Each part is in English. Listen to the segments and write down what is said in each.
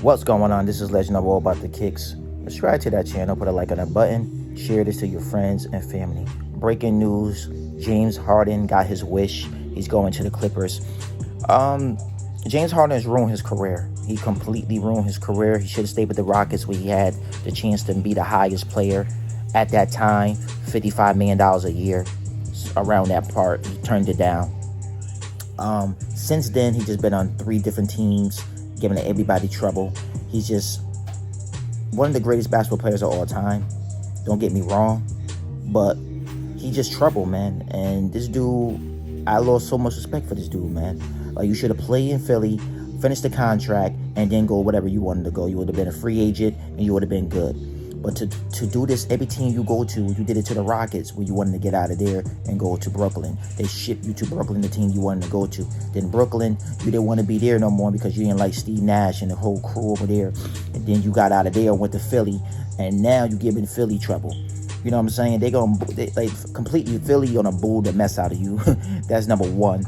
What's going on? This is Legend of All About the Kicks. Subscribe to that channel, put a like on that button, share this to your friends and family. Breaking news, James Harden got his wish. He's going to the Clippers. James Harden has ruined his career. He completely ruined his career. He should have stayed with the Rockets where he had the chance to be the highest player at that time, $55 million a year. Around that part, he turned it down. Since then, he's just been on 3 different teams, giving everybody trouble. He's just one of the greatest basketball players of all time. Don't get me wrong, but he just trouble, man. And this dude, I lost so much respect for this dude, man. Like, you should have played in Philly, finished the contract, and then go whatever you wanted to go. You would have been a free agent, and you would have been good. But to do this, every team you go to, you did it to the Rockets, where you wanted to get out of there and go to Brooklyn. They shipped you to Brooklyn, the team you wanted to go to. Then Brooklyn, you didn't want to be there no more because you didn't like Steve Nash and the whole crew over there. And then you got out of there and went to Philly, and now you giving Philly trouble. You know what I'm saying? They completely Philly gonna boo the mess out of you. That's number one.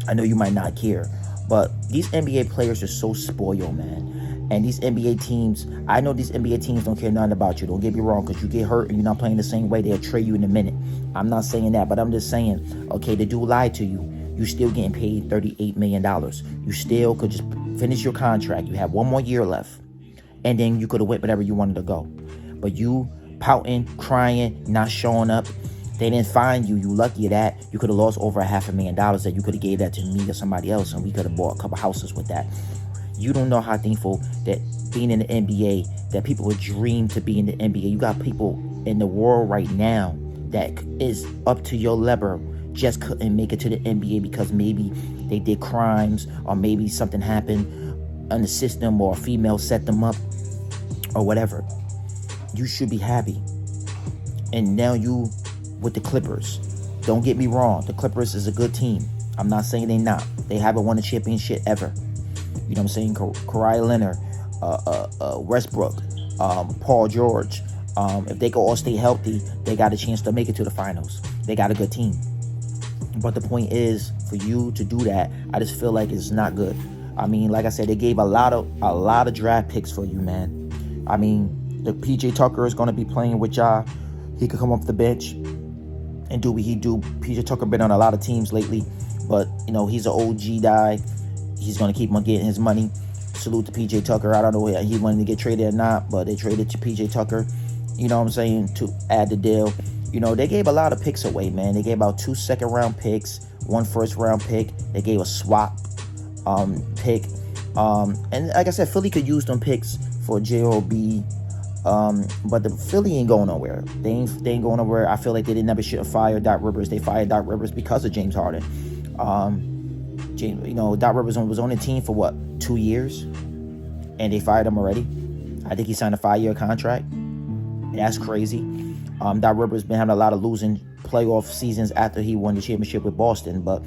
I know you might not care, but these NBA players are so spoiled, man. And these NBA teams, I know these NBA teams don't care nothing about you. Don't get me wrong, because you get hurt and you're not playing the same way, they'll trade you in a minute. I'm not saying that, but I'm just saying, okay, the dude lied to you. You still getting paid $38 million. You still could just finish your contract. You have 1 more year left. And then you could have went wherever you wanted to go. But you pouting, crying, not showing up. They didn't find you. You lucky at that. You could have lost over $500,000 that you could have gave that to me or somebody else, and we could have bought a couple houses with that. You don't know how thankful that being in the NBA, that people would dream to be in the NBA. You got people in the world right now that is up to your level, just couldn't make it to the NBA because maybe they did crimes, or maybe something happened in the system, or a female set them up, or whatever. You should be happy. And now you with the Clippers. Don't get me wrong, the Clippers is a good team. I'm not saying they not. They haven't won a championship ever. You know what I'm saying? Kawhi Leonard, Westbrook, Paul George. If they could all stay healthy, they got a chance to make it to the finals. They got a good team. But the point is, for you to do that, I just feel like it's not good. I mean, like I said, they gave a lot of draft picks for you, man. I mean, the PJ Tucker is going to be playing with y'all. He could come off the bench and do what he do. PJ Tucker been on a lot of teams lately, but you know, he's an OG guy. He's going to keep on getting his money. Salute to PJ Tucker. I don't know if he wanted to get traded or not, but they traded to PJ Tucker, you know what I'm saying, to add the deal. You know, they gave a lot of picks away, man. They gave about 2 second-round picks, 1 first-round pick. They gave a swap pick. And like I said, Philly could use them picks for J.O.B., but the Philly ain't going nowhere. They ain't going nowhere. I feel like they never should have fired Doc Rivers. They fired Doc Rivers because of James Harden. You know, Doc Rivers was on the team for what, 2 years, and they fired him already. I think he signed a 5-year contract. That's crazy. Doc Rivers been having a lot of losing playoff seasons after he won the championship with Boston. But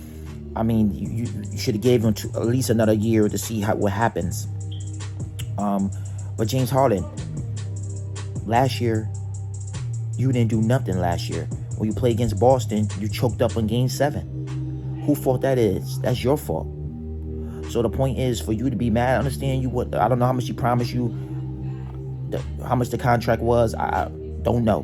I mean, you should have gave him at least another year to see what happens. But James Harden, last year, you didn't do nothing last year. When you played against Boston, you choked up in Game 7. Whose fault that is? That's your fault. So the point is, for you to be mad, I understand you. I don't know how much he promised you, how much the contract was. I don't know.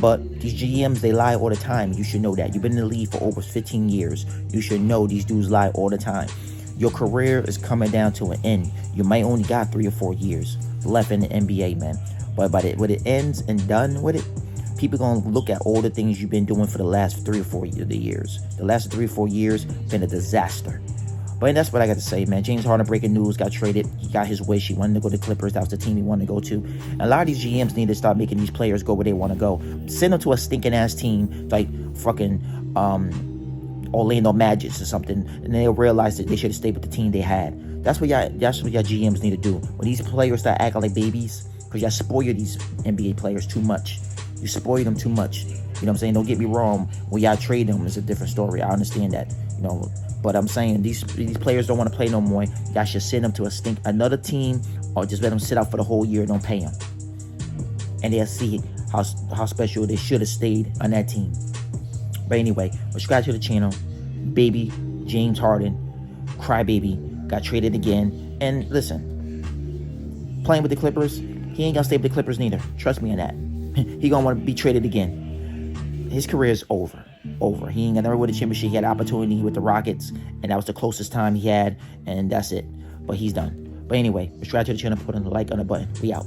But these GMs, they lie all the time. You should know that. You've been in the league for over 15 years. You should know these dudes lie all the time. Your career is coming down to an end. You might only got 3 or 4 years left in the NBA, man. But when it ends and done with it, people going to look at all the things you've been doing for the last 3 or 4 years. The last 3 or 4 years been a disaster. But that's what I got to say, man. James Harden, breaking news, got traded. He got his wish. He wanted to go to the Clippers. That was the team he wanted to go to. And a lot of these GMs need to start making these players go where they want to go. Send them to a stinking-ass team like fucking Orlando Magic or something, and they'll realize that they should have stayed with the team they had. That's what y'all GMs need to do. When these players start acting like babies, because y'all spoil these NBA players too much. You spoil them too much. You know what I'm saying? Don't get me wrong. When y'all trade them, it's a different story. I understand that. You know, but I'm saying these players don't want to play no more. Y'all should send them to another team, or just let them sit out for the whole year and don't pay them. And they'll see how special they should have stayed on that team. But anyway, subscribe to the channel. Baby James Harden, crybaby, got traded again. And listen, playing with the Clippers, he ain't gonna stay with the Clippers neither. Trust me on that. He gonna want to be traded again. His career is over. He ain't gonna never win a championship. He had an opportunity with the Rockets, and that was the closest time he had, and that's it. But he's done. But anyway, subscribe to the channel, put on the like on the button. We out.